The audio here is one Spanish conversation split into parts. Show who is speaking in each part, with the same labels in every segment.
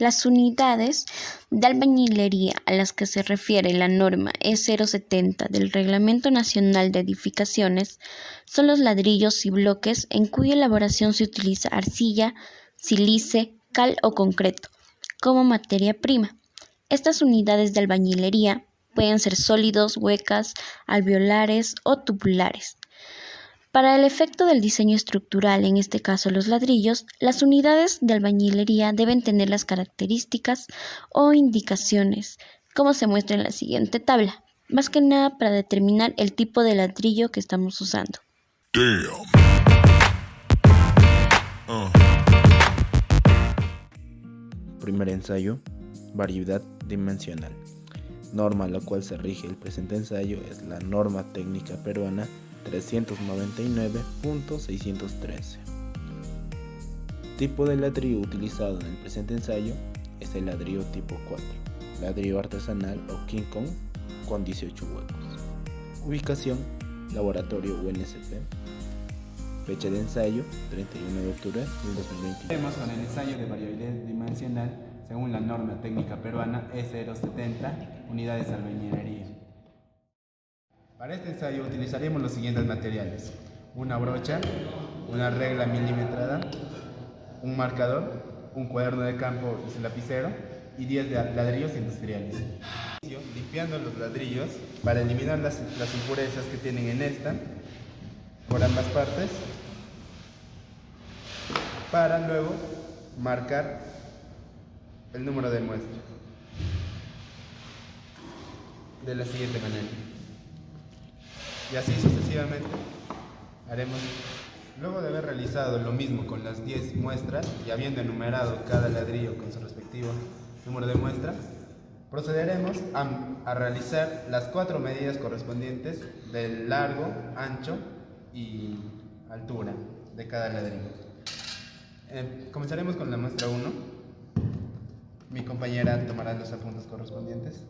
Speaker 1: Las unidades de albañilería a las que se refiere la norma E070 del Reglamento Nacional de Edificaciones son los ladrillos y bloques en cuya elaboración se utiliza arcilla, sílice, cal o concreto como materia prima. Estas unidades de albañilería pueden ser sólidos, huecas, alveolares o tubulares. Para el efecto del diseño estructural, en este caso los ladrillos, las unidades de albañilería deben tener las características o indicaciones, como se muestra en la siguiente tabla, más que nada para determinar el tipo de ladrillo que estamos usando.
Speaker 2: Primer ensayo, variedad dimensional. Norma a la cual se rige el presente ensayo es la norma técnica peruana 399.613. Tipo de ladrillo utilizado en el presente ensayo es el ladrillo tipo 4, ladrillo artesanal o King Kong con 18 huecos. Ubicación, laboratorio UNSP. Fecha de ensayo, 31 de octubre del 2021.
Speaker 3: Empecemos con el ensayo de variabilidad dimensional según la norma técnica peruana E070, unidades de albañilería. Para este ensayo utilizaremos los siguientes materiales: una brocha, una regla milimetrada, un marcador, un cuaderno de campo y su lapicero y 10 ladrillos industriales. Limpiando los ladrillos para eliminar las impurezas que tienen en esta por ambas partes, para luego marcar el número de muestra de la siguiente manera. Y así sucesivamente haremos. Luego de haber realizado lo mismo con las 10 muestras y habiendo enumerado cada ladrillo con su respectivo número de muestra, procederemos a realizar las 4 medidas correspondientes del largo, ancho y altura de cada ladrillo. Comenzaremos con la muestra 1. Mi compañera tomará los apuntes correspondientes.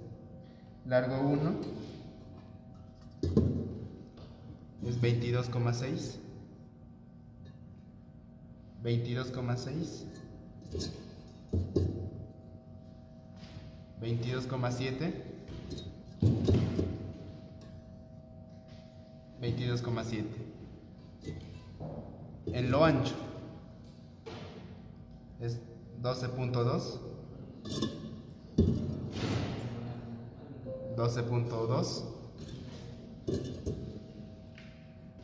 Speaker 3: Largo 1 es 22,6, 22,6, 22,7, 22,7. En lo ancho es 12.2, 12.2,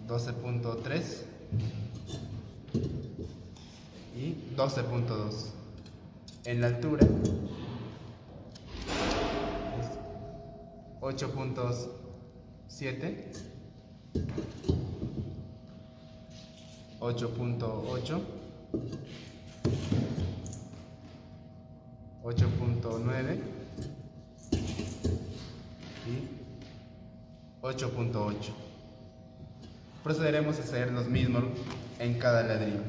Speaker 3: 12.3 y 12.2. En la altura es 8.7, 8.8, 8.9 y 8.8. Procederemos a hacer los mismos en cada ladrillo.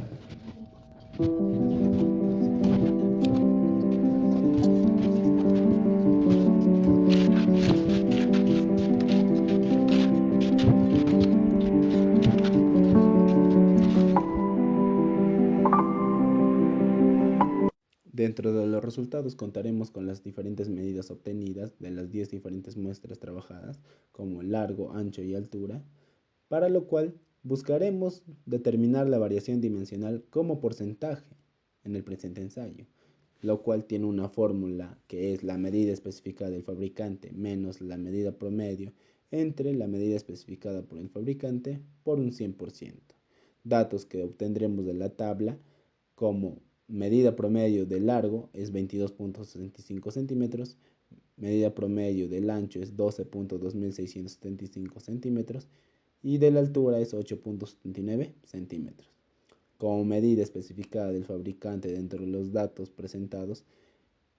Speaker 2: Dentro de los resultados contaremos con las diferentes medidas obtenidas de las 10 diferentes muestras trabajadas, como largo, ancho y altura, para lo cual buscaremos determinar la variación dimensional como porcentaje en el presente ensayo, lo cual tiene una fórmula que es la medida especificada del fabricante menos la medida promedio entre la medida especificada por el fabricante por un 100%. Datos que obtendremos de la tabla como medida promedio del largo es 22.65 centímetros, medida promedio del ancho es 12.2675 centímetros y de la altura es 8.79 centímetros. Como medida especificada del fabricante dentro de los datos presentados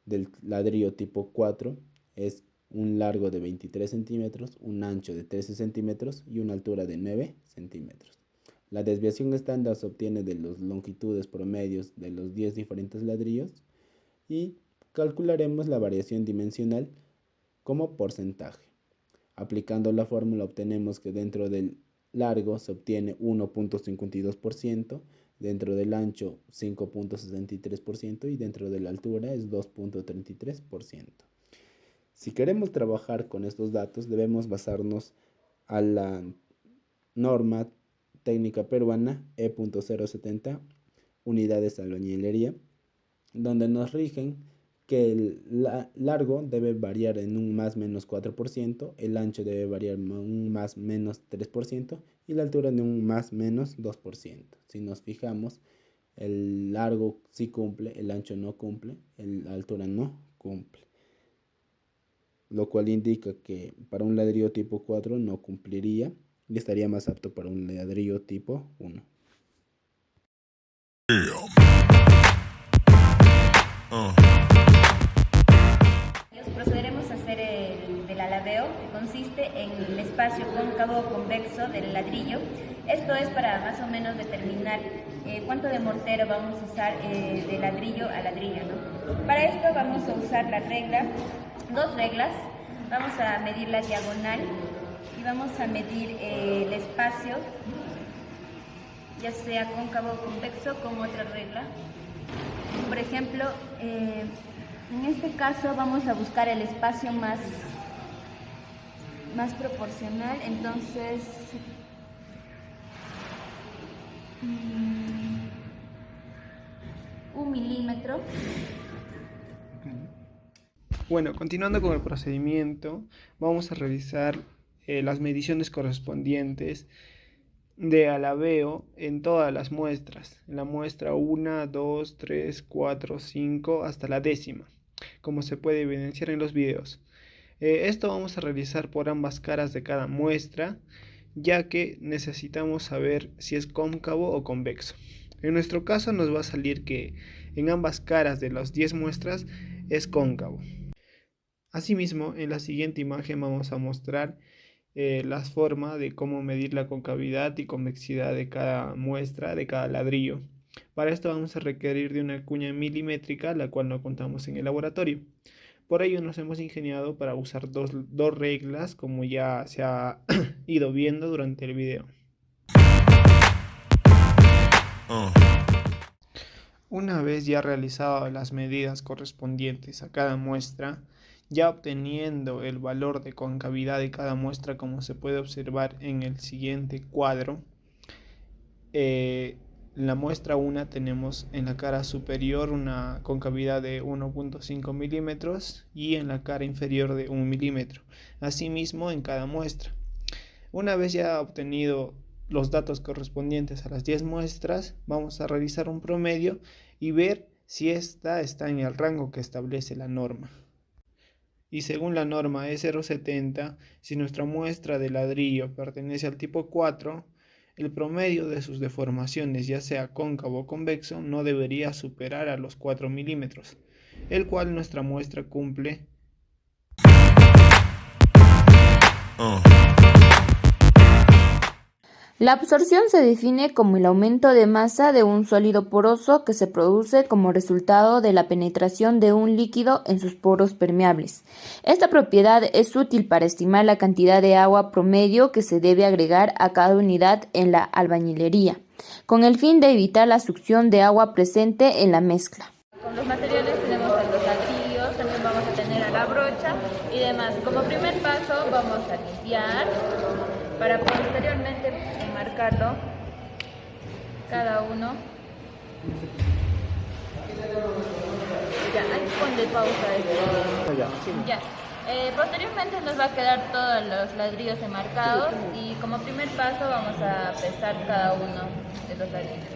Speaker 2: del ladrillo tipo 4 es un largo de 23 centímetros, un ancho de 13 centímetros y una altura de 9 centímetros. La desviación estándar se obtiene de las longitudes promedios de los 10 diferentes ladrillos y calcularemos la variación dimensional como porcentaje. Aplicando la fórmula obtenemos que dentro del largo se obtiene 1.52%, dentro del ancho 5.63% y dentro de la altura es 2.33%. Si queremos trabajar con estos datos, debemos basarnos a la norma técnica peruana E.070, unidades de albañilería, donde nos rigen que el largo debe variar en un más menos 4%, el ancho debe variar en un más menos 3% y la altura en un más menos 2%. Si nos fijamos, el largo sí cumple, el ancho no cumple, la altura no cumple, lo cual indica que para un ladrillo tipo 4 no cumpliría y estaría más apto para un ladrillo tipo 1.
Speaker 4: Procederemos a hacer el del alabeo, que consiste en el espacio cóncavo o convexo del ladrillo. Esto es para más o menos determinar cuánto de mortero vamos a usar de ladrillo a ladrillo, ¿no? Para esto vamos a usar dos reglas. Vamos a medir la diagonal y vamos a medir el espacio, ya sea cóncavo o convexo, como otra regla. Por ejemplo, en este caso vamos a buscar el espacio más proporcional, entonces un milímetro.
Speaker 5: Bueno, continuando con el procedimiento, vamos a realizar las mediciones correspondientes de alabeo en todas las muestras, en la muestra 1, 2, 3, 4, 5 hasta la décima, como se puede evidenciar en los videos. Esto vamos a realizar por ambas caras de cada muestra, ya que necesitamos saber si es cóncavo o convexo. En nuestro caso nos va a salir que en ambas caras de las 10 muestras es cóncavo. Asimismo, en la siguiente imagen vamos a mostrar las formas de cómo medir la concavidad y convexidad de cada muestra, de cada ladrillo. Para esto vamos a requerir de una cuña milimétrica, la cual no contamos en el laboratorio. Por ello nos hemos ingeniado para usar dos reglas, como ya se ha ido viendo durante el video. Una vez ya realizadas las medidas correspondientes a cada muestra, ya obteniendo el valor de concavidad de cada muestra, como se puede observar en el siguiente cuadro, en la muestra 1 tenemos en la cara superior una concavidad de 1.5 milímetros y en la cara inferior de 1 milímetro. Asimismo en cada muestra. Una vez ya obtenido los datos correspondientes a las 10 muestras, vamos a realizar un promedio y ver si esta está en el rango que establece la norma. Y según la norma E070, si nuestra muestra de ladrillo pertenece al tipo 4, el promedio de sus deformaciones, ya sea cóncavo o convexo, no debería superar a los 4 milímetros, el cual nuestra muestra cumple.
Speaker 1: La absorción se define como el aumento de masa de un sólido poroso que se produce como resultado de la penetración de un líquido en sus poros permeables. Esta propiedad es útil para estimar la cantidad de agua promedio que se debe agregar a cada unidad en la albañilería, con el fin de evitar la succión de agua presente en la mezcla.
Speaker 4: Con los materiales tenemos a los ladrillos, también vamos a tener a la brocha y demás. Como primer paso vamos a limpiar para posteriormente enmarcarlo cada uno. Ya, ahí ponle pausa esto. Ya. Posteriormente nos va a quedar todos los ladrillos enmarcados y como primer paso vamos a pesar cada uno de los ladrillos.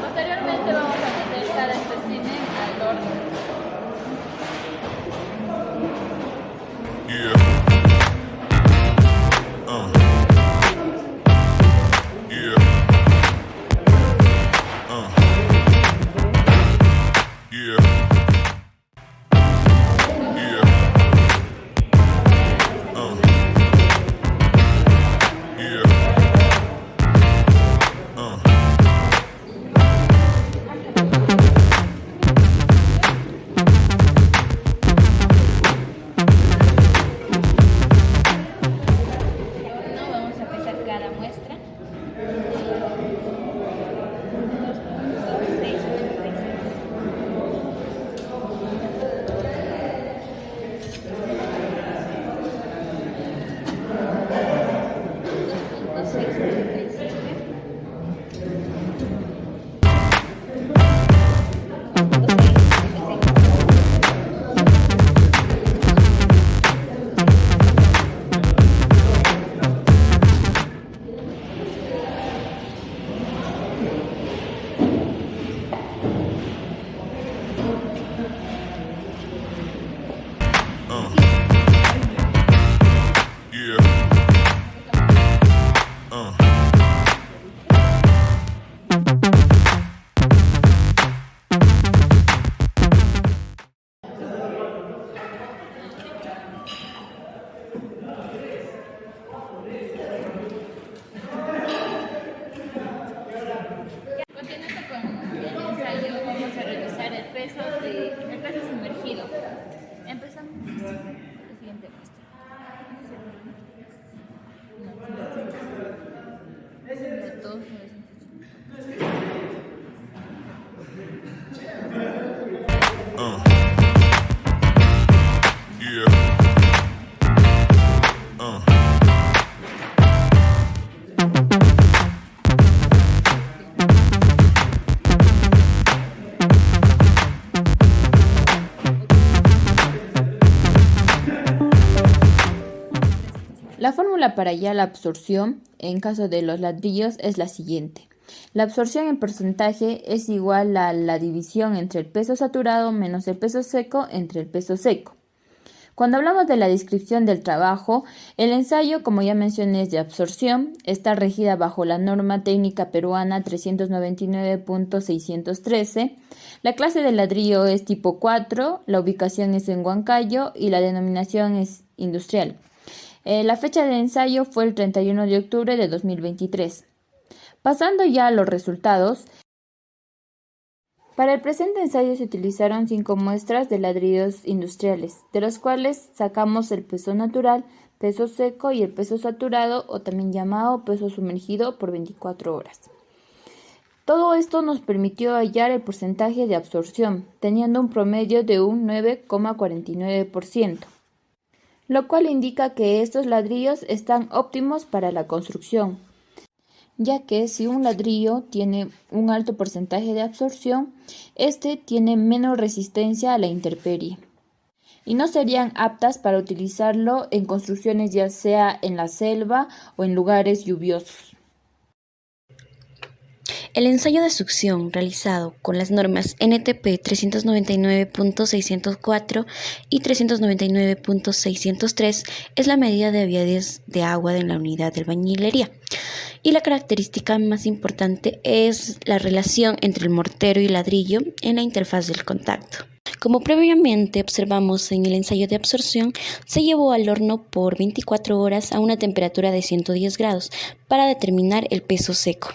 Speaker 4: Posteriormente vamos a meter cada espécimen al horno. Continuando con el ensayo, vamos a realizar el peso sumergido. Empezamos con la siguiente muestra.
Speaker 6: La fórmula para hallar la absorción en caso de los ladrillos es la siguiente. La absorción en porcentaje es igual a la división entre el peso saturado menos el peso seco entre el peso seco. Cuando hablamos de la descripción del trabajo, el ensayo, como ya mencioné, es de absorción, está regida bajo la norma técnica peruana 399.613. La clase de ladrillo es tipo 4, la ubicación es en Huancayo y la denominación es industrial. La fecha de ensayo fue el 31 de octubre de 2023. Pasando ya a los resultados, para el presente ensayo se utilizaron 5 muestras de ladrillos industriales, de los cuales sacamos el peso natural, peso seco y el peso saturado, o también llamado peso sumergido, por 24 horas. Todo esto nos permitió hallar el porcentaje de absorción, teniendo un promedio de un 9,49%. Lo cual indica que estos ladrillos están óptimos para la construcción, ya que si un ladrillo tiene un alto porcentaje de absorción, este tiene menos resistencia a la intemperie y no serían aptas para utilizarlo en construcciones ya sea en la selva o en lugares lluviosos.
Speaker 1: El ensayo de succión realizado con las normas NTP 399.604 y 399.603 es la medida de avidez de agua en la unidad de albañilería. Y la característica más importante es la relación entre el mortero y ladrillo en la interfaz del contacto. Como previamente observamos en el ensayo de absorción, se llevó al horno por 24 horas a una temperatura de 110 grados para determinar el peso seco.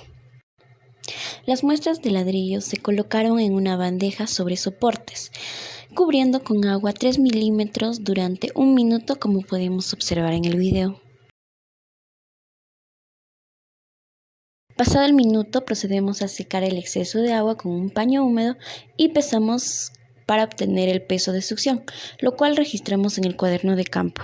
Speaker 1: Las muestras de ladrillo se colocaron en una bandeja sobre soportes, cubriendo con agua 3 milímetros durante 1 minuto, como podemos observar en el video. Pasado el minuto, procedemos a secar el exceso de agua con un paño húmedo y pesamos para obtener el peso de succión, lo cual registramos en el cuaderno de campo.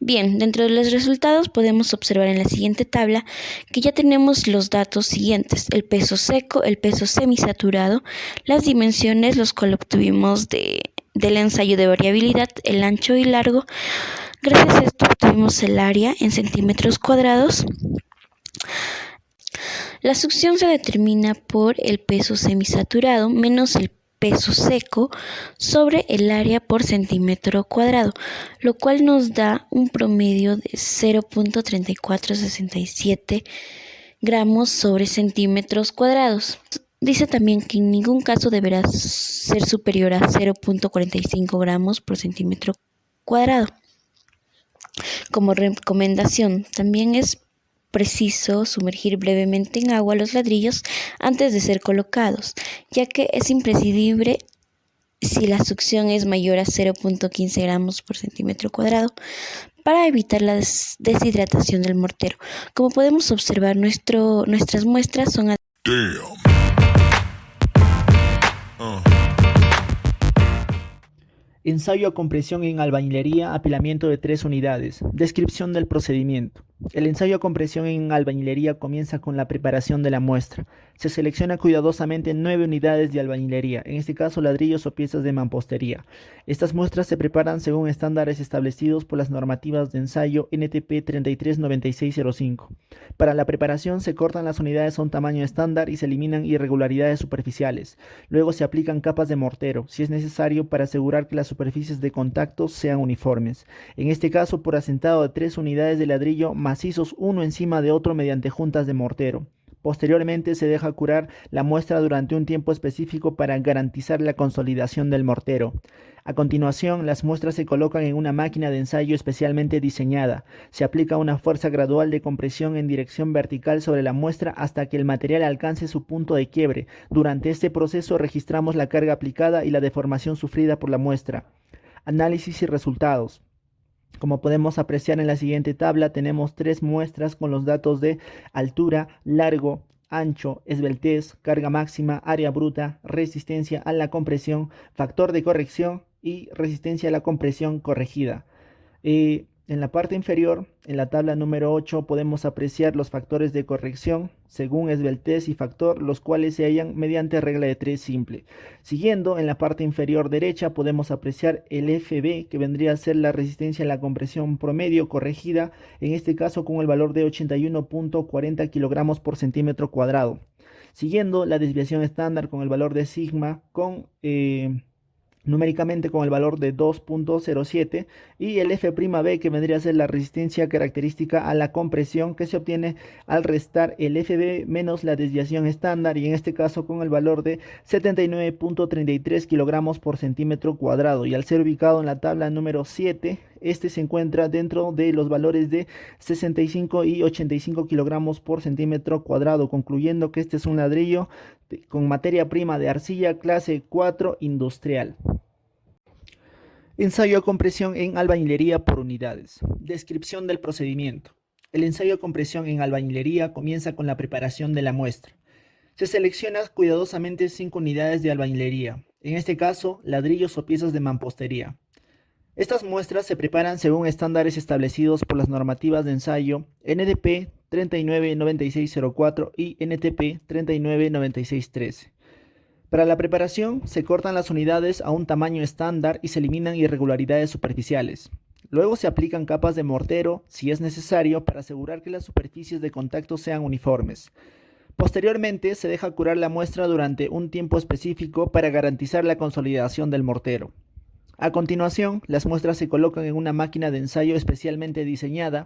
Speaker 1: Bien, dentro de los resultados podemos observar en la siguiente tabla que ya tenemos los datos siguientes: el peso seco, el peso semisaturado, las dimensiones, los cuales obtuvimos del ensayo de variabilidad, el ancho y largo. Gracias a esto obtuvimos el área en centímetros cuadrados. La succión se determina por el peso semisaturado menos el peso seco sobre el área por centímetro cuadrado, lo cual nos da un promedio de 0.3467 gramos sobre centímetros cuadrados. Dice también que en ningún caso deberá ser superior a 0.45 gramos por centímetro cuadrado. Como recomendación, también es preciso sumergir brevemente en agua los ladrillos antes de ser colocados, ya que es imprescindible si la succión es mayor a 0.15 gramos por centímetro cuadrado para evitar la deshidratación del mortero. Como podemos observar, nuestras muestras son
Speaker 7: Ensayo a compresión en albañilería, apilamiento de 3 unidades. Descripción del procedimiento. El ensayo a compresión en albañilería comienza con la preparación de la muestra. Se selecciona cuidadosamente 9 unidades de albañilería, en este caso ladrillos o piezas de mampostería. Estas muestras se preparan según estándares establecidos por las normativas de ensayo NTP 339605. Para la preparación se cortan las unidades a un tamaño estándar y se eliminan irregularidades superficiales. Luego se aplican capas de mortero, si es necesario, para asegurar que las superficies de contacto sean uniformes. En este caso, por asentado de 3 unidades de ladrillo macizos uno encima de otro mediante juntas de mortero. Posteriormente se deja curar la muestra durante un tiempo específico para garantizar la consolidación del mortero. A continuación, las muestras se colocan en una máquina de ensayo especialmente diseñada. Se aplica una fuerza gradual de compresión en dirección vertical sobre la muestra hasta que el material alcance su punto de quiebre. Durante este proceso registramos la carga aplicada y la deformación sufrida por la muestra. Análisis y resultados. Como podemos apreciar en la siguiente tabla, tenemos 3 muestras con los datos de altura, largo, ancho, esbeltez, carga máxima, área bruta, resistencia a la compresión, factor de corrección y resistencia a la compresión corregida. En la parte inferior, en la tabla número 8, podemos apreciar los factores de corrección según esbeltez y factor, los cuales se hallan mediante regla de 3 simple. Siguiendo, en la parte inferior derecha podemos apreciar el FB, que vendría a ser la resistencia a la compresión promedio corregida, en este caso con el valor de 81.40 kilogramos por centímetro cuadrado. Siguiendo, la desviación estándar con el valor de sigma numéricamente con el valor de 2.07 y el F'B, que vendría a ser la resistencia característica a la compresión, que se obtiene al restar el Fb menos la desviación estándar, y en este caso con el valor de 79.33 kilogramos por centímetro cuadrado, y al ser ubicado en la tabla número 7, este se encuentra dentro de los valores de 65 y 85 kilogramos por centímetro cuadrado, concluyendo que este es un ladrillo con materia prima de arcilla clase 4 industrial. Ensayo a compresión en albañilería por unidades. Descripción del procedimiento. El ensayo a compresión en albañilería comienza con la preparación de la muestra. Se selecciona cuidadosamente 5 unidades de albañilería, en este caso ladrillos o piezas de mampostería. Estas muestras se preparan según estándares establecidos por las normativas de ensayo NTP 399604 y NTP 399613. Para la preparación se cortan las unidades a un tamaño estándar y se eliminan irregularidades superficiales. Luego se aplican capas de mortero si es necesario para asegurar que las superficies de contacto sean uniformes. Posteriormente se deja curar la muestra durante un tiempo específico para garantizar la consolidación del mortero. A continuación, las muestras se colocan en una máquina de ensayo especialmente diseñada.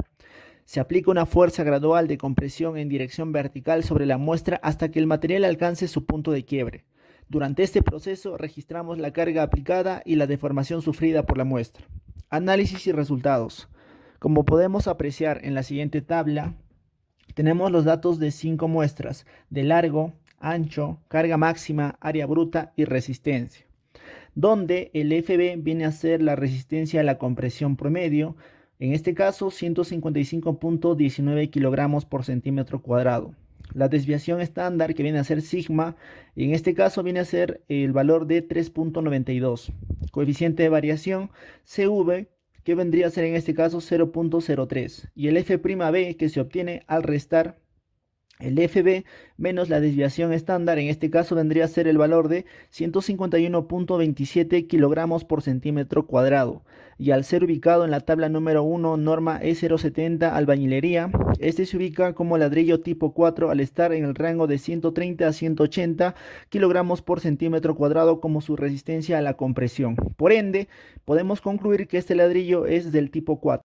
Speaker 7: Se aplica una fuerza gradual de compresión en dirección vertical sobre la muestra hasta que el material alcance su punto de quiebre. Durante este proceso registramos la carga aplicada y la deformación sufrida por la muestra. Análisis y resultados. Como podemos apreciar en la siguiente tabla, tenemos los datos de 5 muestras de largo, ancho, carga máxima, área bruta y resistencia, donde el FB viene a ser la resistencia a la compresión promedio, en este caso 155.19 kilogramos por centímetro cuadrado. La desviación estándar, que viene a ser sigma, en este caso viene a ser el valor de 3.92. Coeficiente de variación CV, que vendría a ser en este caso 0.03. Y el F'B, que se obtiene al restar el FB menos la desviación estándar, en este caso vendría a ser el valor de 151.27 kilogramos por centímetro cuadrado. Y al ser ubicado en la tabla número 1, norma E070 albañilería, este se ubica como ladrillo tipo 4 al estar en el rango de 130 a 180 kilogramos por centímetro cuadrado como su resistencia a la compresión. Por ende, podemos concluir que este ladrillo es del tipo 4.